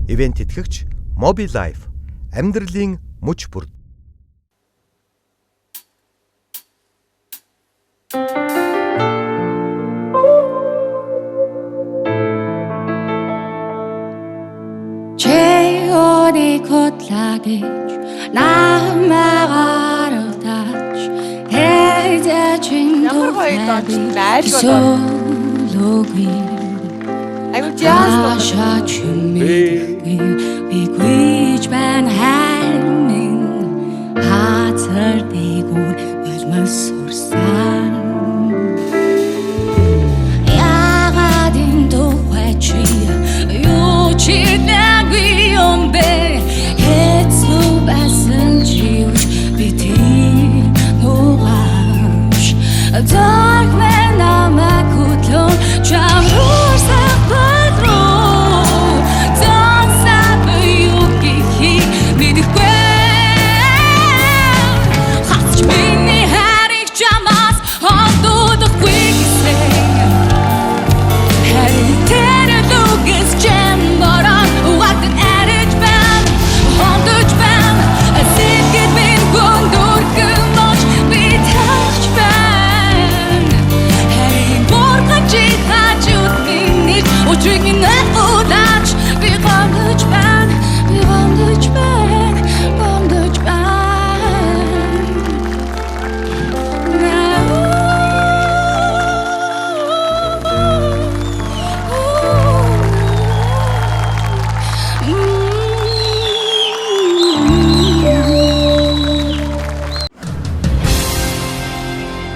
Ивент тэтгэгч Mobilife амьдралын мөч бүр. Чеоны котлагич намагаратач хэзэчин Ямар гоё донч айлгой сологи айгу жаас бигвич бан ханин хатар дэгүр бэлмэс сурсан яgadin тухайчи юу чи нагви ombe хэцүү байсан чивч бити нугаш dark man amakutlon chamrusa patro dansa yuki midikwe хатч миний хариг чамаас хандууд хвигсэ харитэр лугс чамбаран угатын арич бам хондож бам асэгэд мен гондор гэмоч битач бам харин боргачи хачут миний учрыг минь удаач би гомдож бам гомдож бам гомдож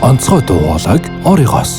Онцгой дуу хоолойг оригоос